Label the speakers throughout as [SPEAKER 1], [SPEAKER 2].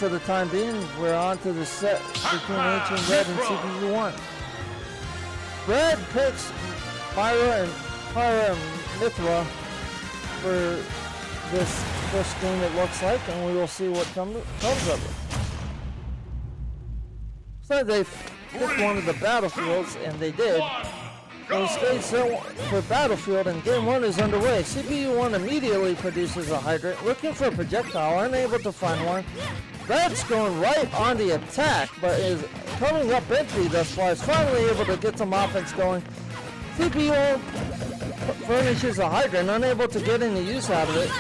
[SPEAKER 1] for the time being. We're on to the set between AncientRed and CPU1. Red picks Pyra and Mithra for this first game, it looks like, and we will see what comes of it. So they picked one of the battlefields, and they did. So stage for Battlefield, and game 1 is underway. CPU1 immediately produces a hydrant, looking for a projectile, unable to find one. Red's going right on the attack, but is coming up empty thus far. Is finally able to get some offense going. CPU1 furnishes a hydrant, unable to get any use out of it.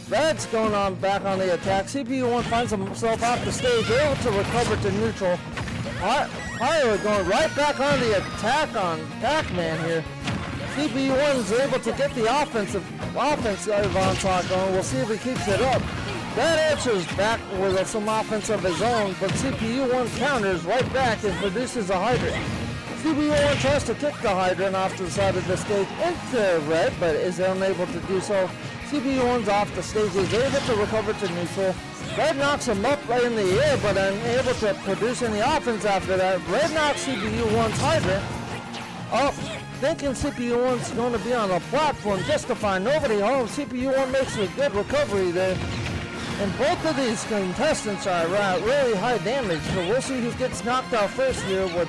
[SPEAKER 1] Red's going on back on the attack. CPU1 finds himself off the stage, able to recover to neutral. Pyra going right back on the attack on Pac-Man here. CPU1's able to get the offensive onslaught going. We'll see if he keeps it up. That answers back with some offense of his own, but CPU1 counters right back and produces a hydrant. CPU1 tries to kick the hydrant off to the side of the stage into Red, but is unable to do so. CPU1's off the stage, is able to recover to neutral. Red knocks him up right in the air, but unable to produce any offense after that. Red knocks CPU1's hydrant up, thinking CPU1's going to be on a platform just to find nobody home. CPU1 makes a good recovery there. And both of these contestants are really high damage, so we'll see who gets knocked out first here with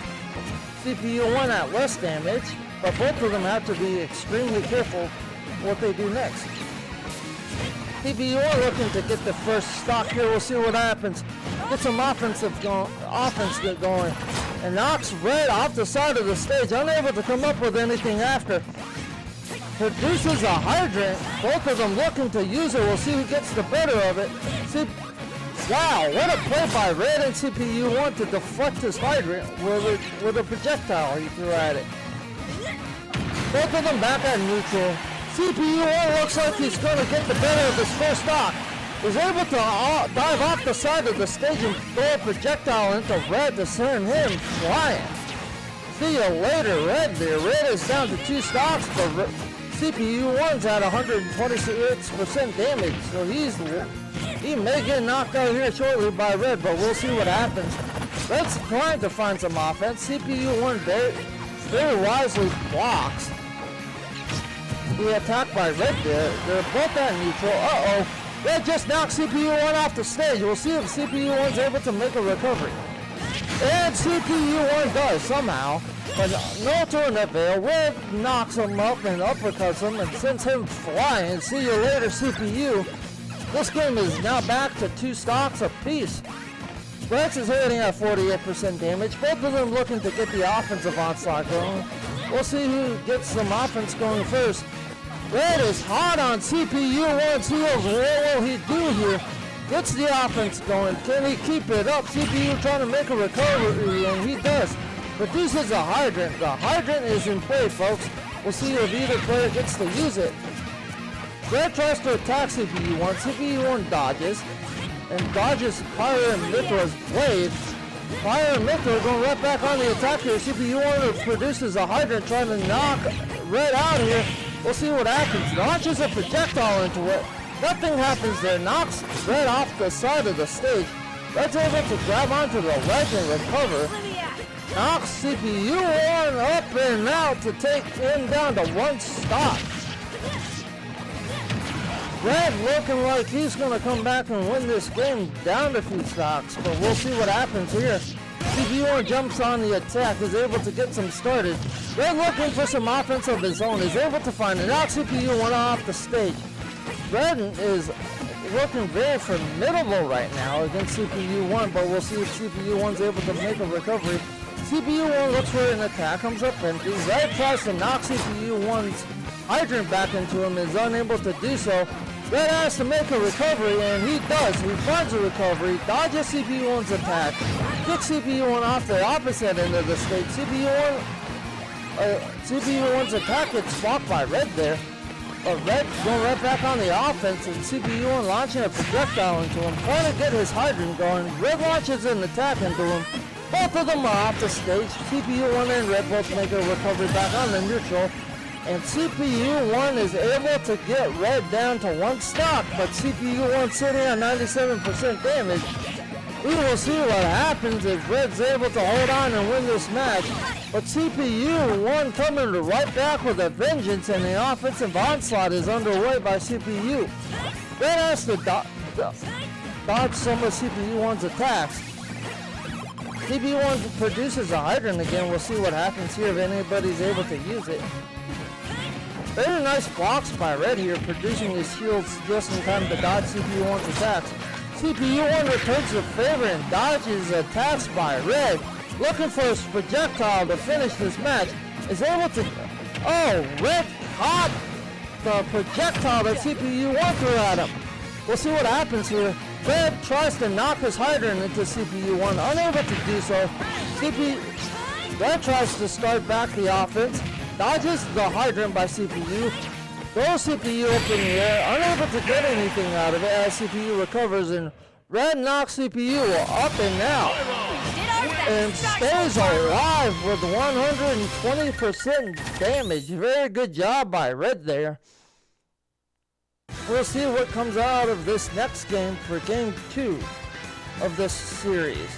[SPEAKER 1] CPU1 at less damage, but both of them have to be extremely careful what they do next. CPU1 looking to get the first stock here. We'll see what happens. Get some offense get going. And knocks Red off the side of the stage, unable to come up with anything after. Produces a hydrant. Both of them looking to use it. We'll see who gets the better of it. Wow, what a play by Red and CPU1 to deflect his hydrant with a projectile he threw at it. Both of them back at neutral. CPU1 looks like he's going to get the better of his first stock. Is able to dive off the side of the stage and throw a projectile into Red to send him flying. See you later, Red there. Red is down to 2 stocks, but CPU1's at 126% damage, so he may get knocked out here shortly by Red, but we'll see what happens. Red's trying to find some offense. CPU1 very wisely blocks the attack by Red there. They're both at neutral. Uh-oh. Red just knocked CPU1 off the stage. We'll see if CPU1's able to make a recovery. And CPU1 does somehow, but no turn avail. Red knocks him up and uppercuts him and sends him flying. See you later, CPU. This game is now back to 2 stocks apiece. Rex is hitting at 48% damage. Both of them looking to get the offensive onslaught going. We'll see who gets some offense going first. Red is hot on CPU1's heels. What will he do here? Gets the offense going. Can he keep it up? CPU trying to make a recovery, and he does. Produces a hydrant. The hydrant is in play, folks. We'll see if either player gets to use it. Red tries to attack CPU1. CPU1 dodges, and dodges Pyra and Mithra's blade. Pyra and Mithra going right back on the attack here. CPU1 produces a hydrant trying to knock Red out here. We'll see what happens. Launches a projectile into it. Nothing happens there. Knocks Red off the side of the stage. Red's able to grab onto the ledge and recover. Knocks CPU1 up and out to take him down to 1 stock. Red looking like he's going to come back and win this game down a few stocks, but we'll see what happens here. CPU1 jumps on the attack, is able to get some started. Red looking for some offense of his own, is able to find it. Now CPU1 off the stage. Red is looking very formidable right now against CPU1, but we'll see if CPU1's able to make a recovery. CPU1 looks for an attack, comes up empty. Red tries to knock CPU1's hydrant back into him, is unable to do so. Red has to make a recovery, and he does. He finds a recovery, dodges CPU1's attack, kicks CPU1 off the opposite end of the stage. CPU1's attack gets blocked by Red there. But Red going right back on the offense, and CPU1 launching a projectile into him, trying to get his hydrant going. Red launches an attack into him. Both of them are off the stage. CPU1 and Red both make a recovery back on the neutral. And CPU1 is able to get Red down to 1 stock, but CPU1 sitting at 97% damage. We will see what happens if Red's able to hold on and win this match. But CPU1 coming right back with a vengeance, and the offensive onslaught is underway by CPU. Red has to dodge some of CPU1's attacks. CPU1 produces a hydrant again. We'll see what happens here if anybody's able to use it. Very nice blocks by Red here, producing his shields just in time to dodge CPU1's attacks. CPU1 returns the favor and dodges attacks by Red, looking for his projectile to finish this match. Is able to... Oh, Red caught the projectile that CPU1 threw at him. We'll see what happens here. Red tries to knock his hydrant into CPU1, unable to do so. Red tries to start back the offense, dodges the hydrant by CPU, throws CPU up in the air, unable to get anything out of it as CPU recovers, and Red knocks CPU up and out and stays alive with 120% damage. Very good job by Red there. We'll see what comes out of this next game for game 2 of this series.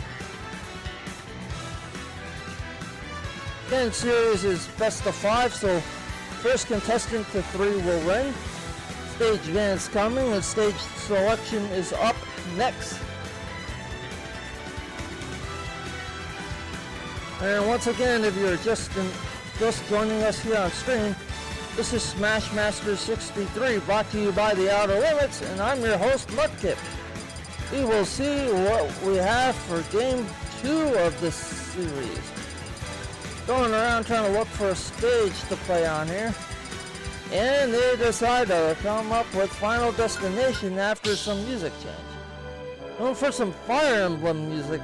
[SPEAKER 1] Again, series is best of 5, so first contestant to 3 will win. Stage advance coming, and stage selection is up next. And once again, if you're just joining us here on stream, this is Smash Master 63, brought to you by The Outer Limits, and I'm your host, Mudkip. We will see what we have for game 2 of this series. Going around trying to look for a stage to play on here. And they decide to come up with Final Destination after some music change. Going for some Fire Emblem music.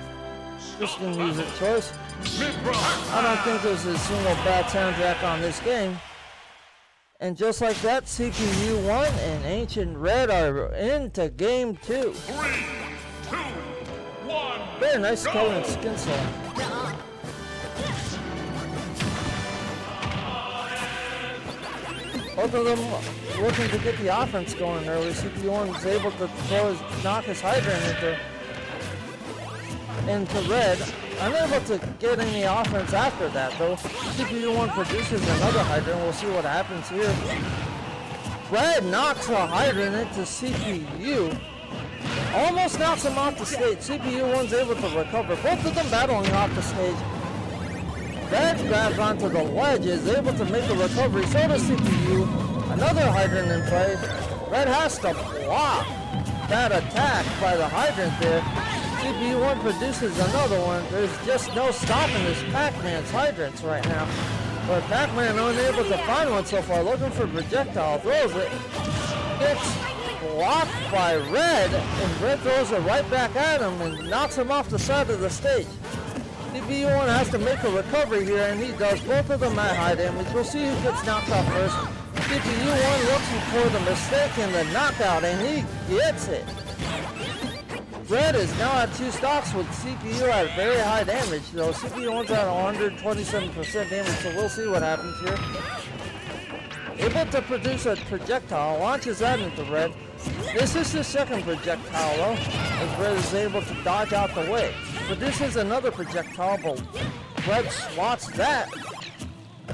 [SPEAKER 1] Interesting music choice. I don't think there's a single bad soundtrack on this game. And just like that, CPU1 and AncientRed are into game 2.
[SPEAKER 2] 3, 2, 1.
[SPEAKER 1] Very nice color and skin tone. Both of them looking to get the offense going early. CPU1 is able to knock his hydrant into Red. Unable to get any offense after that though. CPU1 produces another hydrant. We'll see what happens here. Red knocks a hydrant into CPU. Almost knocks him off the stage. CPU1's able to recover. Both of them battling off the stage. Red grabs onto the ledge, is able to make a recovery. So does CPU. Another hydrant in play. Red has to block that attack by the hydrant there. CPU1 produces another one. There's just no stopping this Pac-Man's hydrants right now. But Pac-Man unable to find one so far, looking for projectile, throws it. Gets blocked by Red, and Red throws it right back at him and knocks him off the side of the stage. CPU1 has to make a recovery here, and he does. Both of them at high damage. We'll see who gets knocked off first. CPU1 looking for the mistake in the knockout, and he gets it. Red is now at 2 stocks with CPU at very high damage, though. CPU1's at 127% damage, so we'll see what happens here. Able to produce a projectile, launches that into Red. This is the second projectile, though, as Red is able to dodge out the way. Produces another projectile, but Red swats that.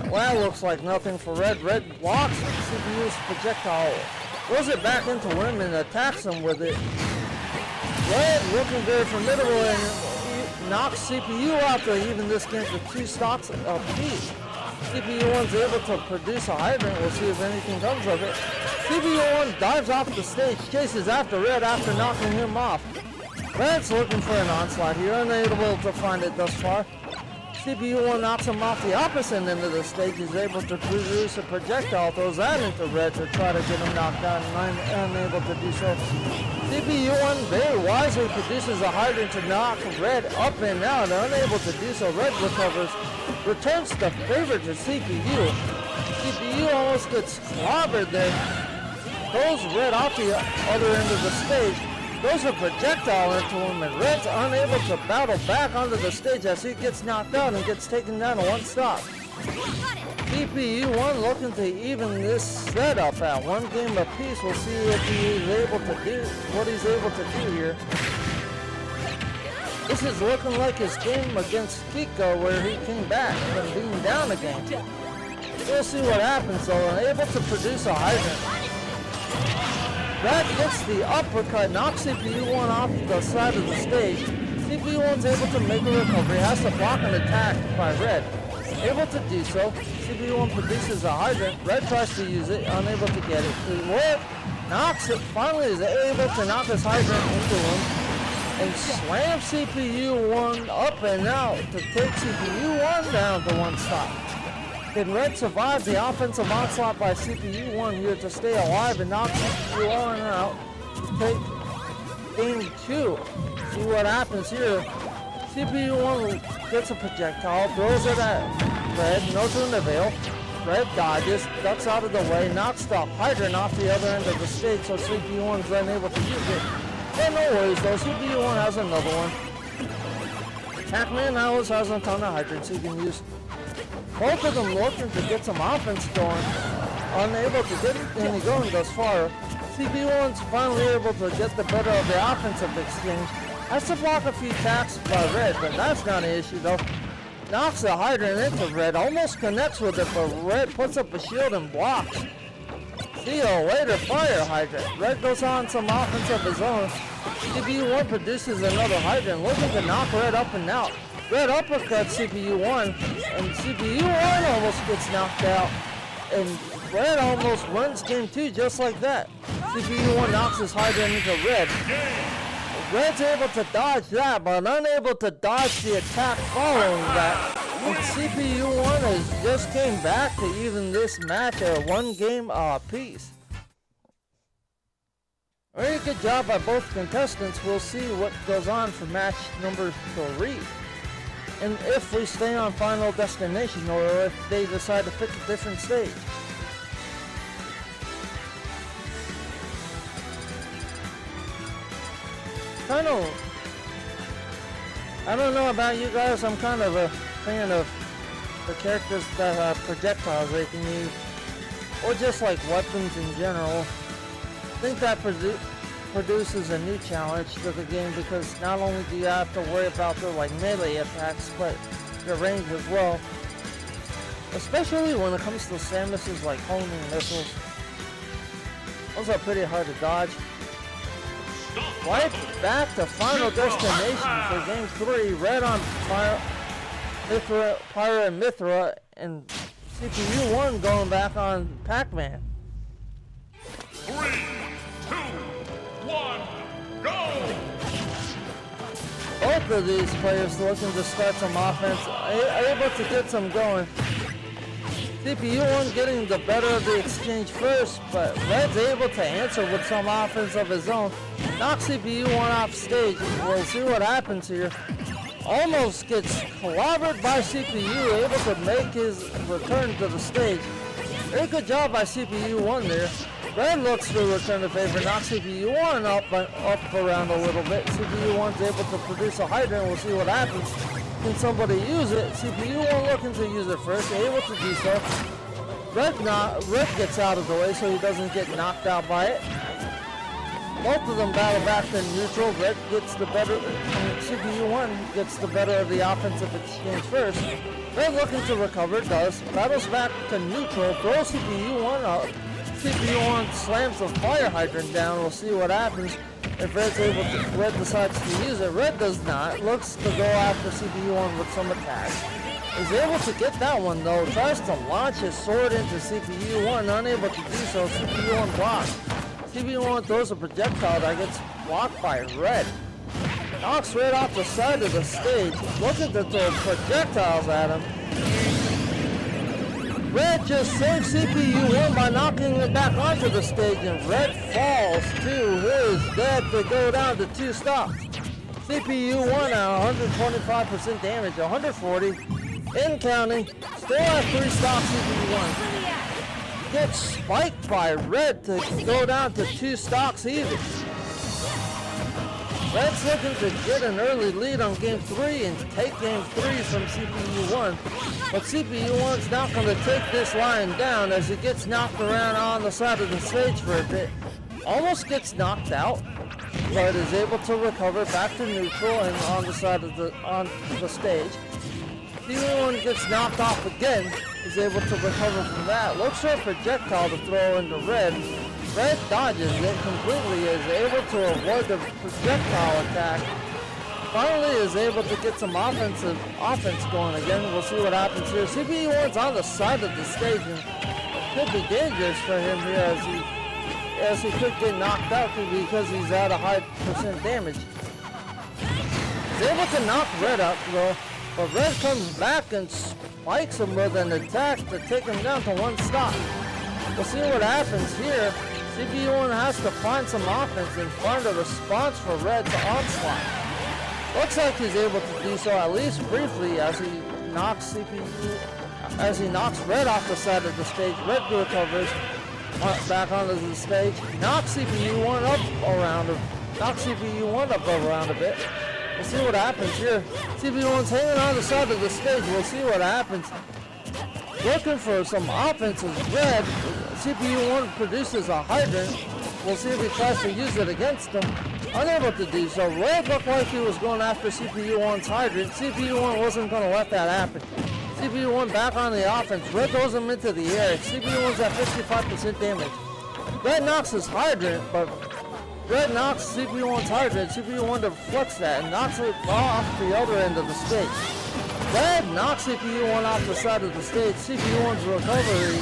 [SPEAKER 1] Well, that looks like nothing for Red. Red blocks CPU's projectile, throws it back into him and attacks him with it. Red looking very formidable and knocks CPU out to even this game to 2 stocks apiece. CPU1's able to produce a hydrant. We'll see if anything comes of it. CPU1 dives off the stage, chases after Red after knocking him off. Red's looking for an onslaught here, unable to find it thus far. CPU1 knocks him off the opposite end of the stage, is able to produce a projectile, throws that into Red to try to get him knocked out, and unable to do so. CPU1 very wisely produces a hydrant to knock Red up and out, unable to do so. Red recovers, returns the favor to CPU. CPU almost gets clobbered there, throws Red off the other end of the stage, throws a projectile into him, and Red's unable to battle back onto the stage as he gets knocked out and gets taken down to 1 stock. CPU1 looking to even this setup at 1 game apiece. We'll see if he's able to do what he's able to do here. This is looking like his game against Kiko where he came back from being down again. We'll see what happens though. Unable to produce a hydrant. Red gets the uppercut, knocks CPU1 off the side of the stage. CPU1's able to make a recovery, has to block an attack by Red. Able to do so, CPU1 produces a hydrant. Red tries to use it, unable to get it to work. Knocks it, finally is able to knock his hydrant into him. And slam CPU1 up and out to take CPU1 down to one stock. Can Red survive the offensive onslaught by CPU1 here to stay alive and knock CPU1 out to take game 2? See what happens here. CPU1 gets a projectile, throws it at Red, no to an avail. Red dodges, ducks out of the way, knocks the hydrant off the other end of the stage so CPU1 is unable to use it. But no worries though, CPU1 has another one. Pac-Man now has a ton of hydrants he can use. Both of them looking to get some offense going. Unable to get any going thus far. CPU1's finally able to get the better of the offensive exchange. Has to block a few attacks by Red, but that's not an issue though. Knocks the hydrant into Red, almost connects with it, but Red puts up a shield and blocks. See you later, fire hydrant. Red goes on some offense of his own. CPU1 produces another hydrant, looking to knock Red up and out. Red uppercuts CPU1, and CPU1 almost gets knocked out. And Red almost wins game 2 just like that. CPU1 knocks his hydrant into Red. Red's able to dodge that, but unable to dodge the attack following that. And CPU1 has just came back to even this match at one game apiece. Very good job by both contestants. We'll see what goes on for match number 3. And if we stay on Final Destination or if they decide to pick a different stage. I don't know about you guys, I'm kind of a fan of the characters that have projectiles they can use, or just like weapons in general. I think that produces a new challenge to the game because not only do you have to worry about the like melee attacks, but the range as well. Especially when it comes to Samus's like homing missiles. Those are pretty hard to dodge. Right back to Final Destination for Game 3. Red on Pyra and Mithra, and CPU1 going back on Pac-Man.
[SPEAKER 2] 3, 2, 1, go!
[SPEAKER 1] Both of these players looking to start some offense, able to get some going. CPU1 getting the better of the exchange first, but Red's able to answer with some offense of his own. Knocks CPU1 off stage. We'll see what happens here. Almost gets clobbered by CPU, able to make his return to the stage. Very good job by CPU1 there. Red looks to return the favor, knocks CPU1 up around a little bit. CPU1's able to produce a hydrant. We'll see what happens. Can somebody use it? CPU1 looking to use it first, able to do so. Red gets out of the way so he doesn't get knocked out by it. Both of them battle back to neutral. Red gets the better, CPU1 gets the better of the offensive exchange first. Red looking to recover, does. Battles back to neutral, throws CPU1 up. CPU1 slams the fire hydrant down. We'll see what happens. If Red decides to use it, Red does not. Looks to go after CPU1 with some attacks. Is able to get that one though. Tries to launch his sword into CPU1. Unable to do so. CPU1 blocks. CPU1 throws a projectile that gets blocked by Red. Knocks Red off the side of the stage. Looking to throw projectiles at him. Red just saves CPU1 by knocking it back onto the stage, and Red falls to his death to go down to 2 stocks. CPU1 at 125% damage, 140 in counting. Still at 3 stocks. CPU1 gets spiked by Red to go down to 2 stocks even. Red's looking to get an early lead on Game 3 and take Game 3 from CPU1. But CPU1's not going to take this line down as he gets knocked around on the side of the stage for a bit. Almost gets knocked out. but is able to recover back to neutral and on the side of the stage. CPU1 gets knocked off again, is able to recover from that. Looks for a projectile to throw into Red. Red dodges it completely, is able to avoid the projectile attack. Finally is able to get some offense going again. We'll see what happens here. CPU1's on the side of the stage and could be dangerous for him here as he could get knocked out because he's at a high percent damage. He's able to knock Red out though, but Red comes back and spikes him with an attack to take him down to one stock. We'll see what happens here. CPU1 has to find some offense and find a response for Red's onslaught. Looks like he's able to do so at least briefly as he knocks Red off the side of the stage. Red recovers back onto the stage, knocks CPU1 up around a bit. We'll see what happens here. CPU1's hanging on the side of the stage. We'll see what happens. Looking for some offense is Red. CPU1 produces a hydrant. We'll see if he tries to use it against him. Unable to do so. Red looked like he was going after CPU1's hydrant. CPU1 wasn't going to let that happen. CPU1 back on the offense. Red throws him into the air. CPU1's at 55% damage. Red knocks his hydrant, but Red knocks CPU1's hydrant. CPU1 deflects that and knocks it off the other end of the stage. Red knocks CPU1 off the side of the stage. CPU1's recovery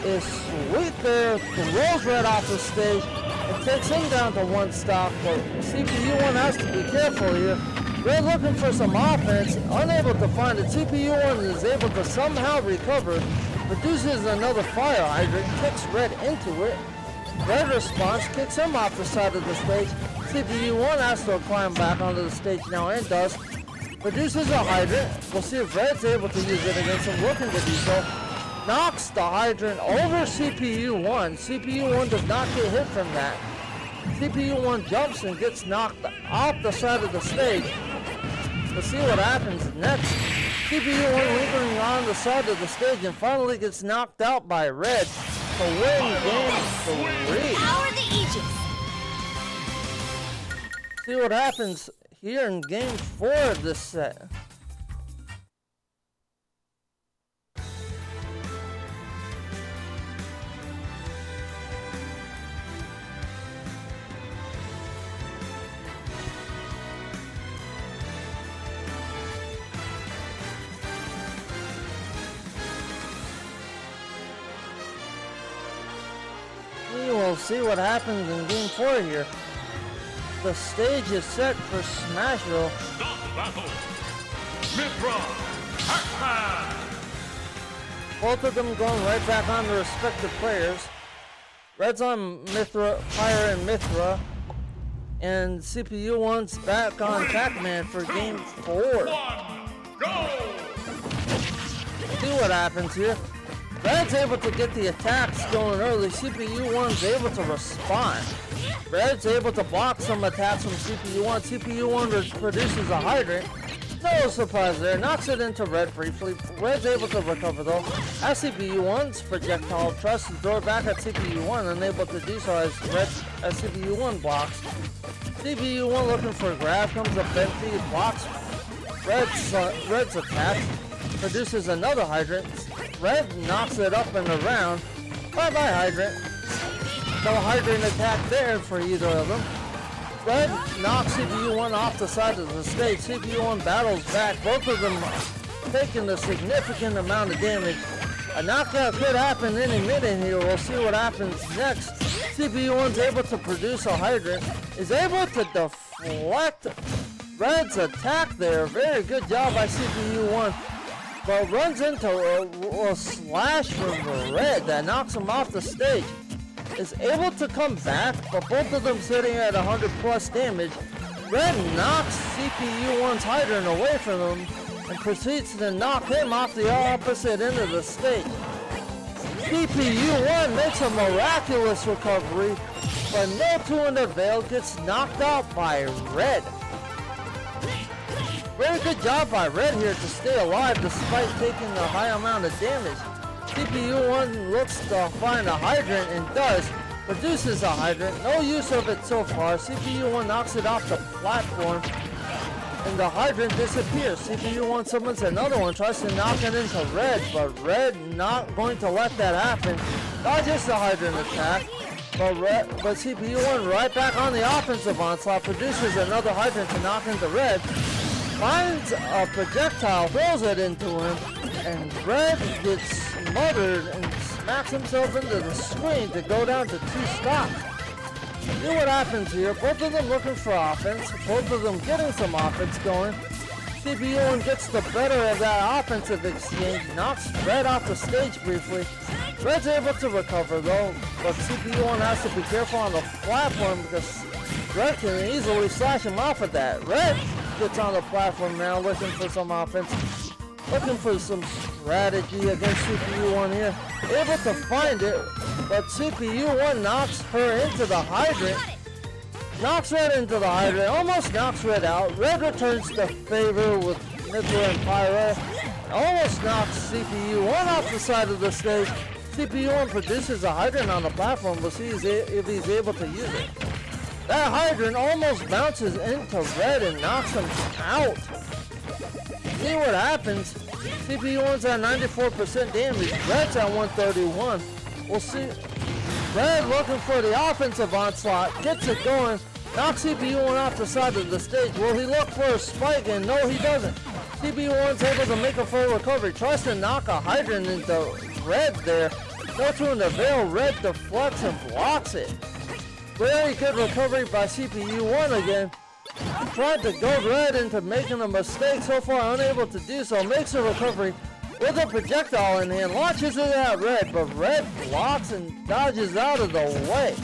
[SPEAKER 1] is sweet there. Throws Red off the stage and takes him down to one stock. But CPU1 has to be careful here. Red looking for some offense, unable to find it. CPU1 is able to somehow recover, produces another fire hydrant, kicks Red into it. Red responds, kicks him off the side of the stage. CPU1 has to climb back onto the stage now and does. Produces a hydrant. We'll see if Red's able to use it against him, looking to do so. Knocks the hydrant over CPU1. CPU1 does not get hit from that. CPU1 jumps and gets knocked off the side of the stage. We'll see what happens next. CPU1 lingering on the side of the stage and finally gets knocked out by Red to win game 3.
[SPEAKER 3] Power the Aegis.
[SPEAKER 1] See what happens here in game 4 of this set. We will see what happens in game 4 here. The stage is set for Smashville.
[SPEAKER 2] Stop battle. Mithra, Pac-Man.
[SPEAKER 1] Both of them going right back on their respective players. Red's on Mithra, Pyre and Mithra. And CPU1's back on Pac-Man for game 4.
[SPEAKER 2] 1, go!
[SPEAKER 1] See what happens here. Red's able to get the attacks going early. CPU1's able to respond. Red's able to block some attacks from CPU1. CPU1 produces a hydrant. No surprise there. Knocks it into Red briefly. Red's able to recover though. As CPU1's projectile tries to throw it back at CPU1, unable to do so as CPU1 blocks. CPU1 looking for a grab, comes up empty, blocks Red's attack, produces another hydrant. Red knocks it up and around. Bye-bye hydrant. No hydrant attack there for either of them. Red knocks CPU1 off the side of the stage. CPU1 battles back. Both of them taking a significant amount of damage. A knockout could happen any minute here. We'll see what happens next. CPU1's able to produce a hydrant. Is able to deflect Red's attack there. Very good job by CPU1. But runs into a slash from Red that knocks him off the stage. Is able to come back, but both of them sitting at 100 plus damage. Red knocks CPU1's hydrant away from him and proceeds to knock him off the opposite end of the stage. CPU1 makes a miraculous recovery, but no two in the veil, gets knocked out by Red. Very good job by Red here to stay alive despite taking a high amount of damage. CPU1 looks to find a hydrant and does. produces a hydrant. No use of it so far. CPU1 knocks it off the platform, and the hydrant disappears. CPU1 summons another one, tries to knock it into Red, but Red not going to let that happen. Dodges the hydrant attack, but CPU1 right back on the offensive onslaught, produces another hydrant to knock into Red, finds a projectile, throws it into him, and Red gets smothered and smacks himself into the screen to go down to 2 stocks. See what happens here. Both of them looking for offense. Both of them getting some offense going. CPU1 gets the better of that offensive exchange. Knocks Red off the stage briefly. Red's able to recover though, but CPU1 has to be careful on the platform because Red can easily slash him off of that. Red gets on the platform now looking for some offense. Looking for some strategy against CPU1 here. Able to find it, but CPU1 knocks her into the hydrant. Knocks Red into the hydrant, almost knocks Red out. Red returns the favor with Mithra and Pyra. Almost knocks CPU1 off the side of the stage. CPU1 produces a hydrant on the platform. We'll see if he's able to use it. That hydrant almost bounces into Red and knocks him out. See what happens. CPU1's at 94% damage. Red's at 131. We'll see. Red looking for the offensive onslaught. Gets it going. Knocks CPU1 off the side of the stage. Will he look for a spike? And no, he doesn't. CPU1's able to make a full recovery. Tries to knock a hydrant into Red there. No to an avail. Red deflects and blocks it. Very good recovery by CPU1 again. Tried to goad Red into making a mistake, so far unable to do so. Makes a recovery with a projectile in hand, launches it at Red, but Red blocks and dodges out of the way.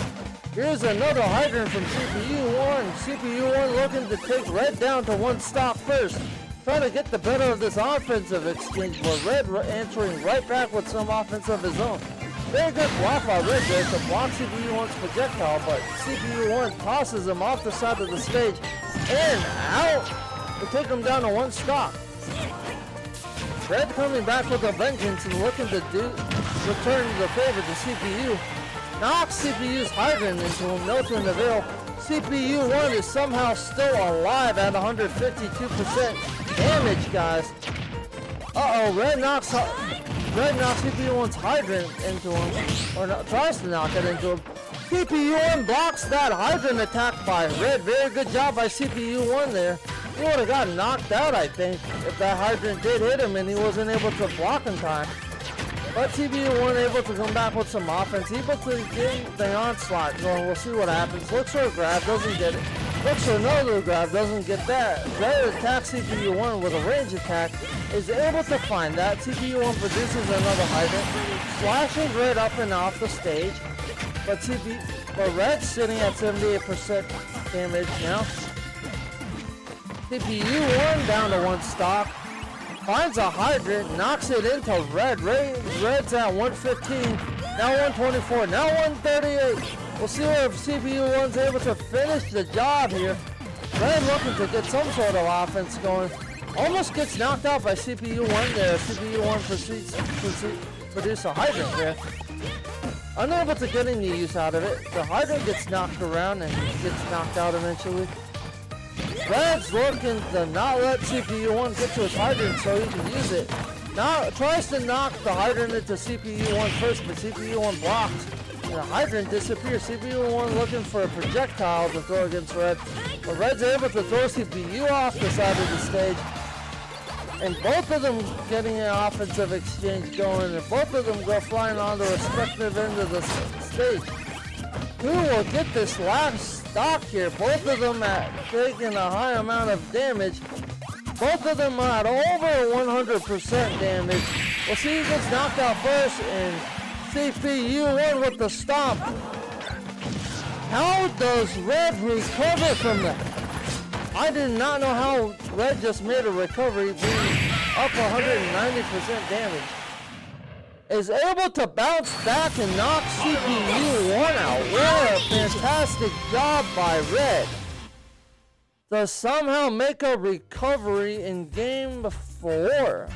[SPEAKER 1] Here's another hydrant from CPU1. CPU1 looking to take Red down to 1 stock first. Trying to get the better of this offensive exchange, but Red answering right back with some offense of his own. Very good block by Red there to block CPU1's projectile, but CPU1 tosses him off the side of the stage and out to take him down to 1 stock. Red coming back with a vengeance and looking to return the favor to CPU. Knocks CPU's hydrant into him, no to an avail. CPU1 is somehow still alive at 152% damage, guys. Uh-oh, Red knocks CPU1's hydrant into him, or tries to knock it into him. CPU1 blocks that hydrant attack by Red. Very good job by CPU1 there. He would have got knocked out, I think, if that hydrant did hit him and he wasn't able to block in time. But CPU1 able to come back with some offense, able to get the onslaught going. We'll see what happens. Looks for a grab, doesn't get it. Looks for another grab, doesn't get that. Red attacks CPU1 with a range attack, is able to find that. CPU1 produces another hydrant, slashes Red up and off the stage, but Red's sitting at 78% damage now. CPU1 down to 1 stock. Finds a hydrant, knocks it into Red. Red's at 115, now 124, now 138. We'll see if CPU1's able to finish the job here. Red looking to get some sort of offense going. Almost gets knocked out by CPU1 there. CPU1 proceeds to produce a hydrant there. Unable to get any use out of it. The hydrant gets knocked around and gets knocked out eventually. Red's looking to not let CPU1 get to his hydrant so he can use it. Now tries to knock the hydrant into CPU1 first, but CPU1 blocks. And the hydrant disappears. CPU1 looking for a projectile to throw against Red. But Red's able to throw CPU off the side of the stage. And both of them getting an offensive exchange going. And both of them go flying on the respective end of the stage. Who will get this last stock here? Both of them at taking a high amount of damage. Both of them are at over 100% damage. We'll see who gets knocked out first, and CPU1 with the stomp. How does Red recover from that? I did not know how Red just made a recovery being up 190% damage. Is able to bounce back and knock CPU1 out. What a fantastic job by Red to somehow make a recovery in game 4.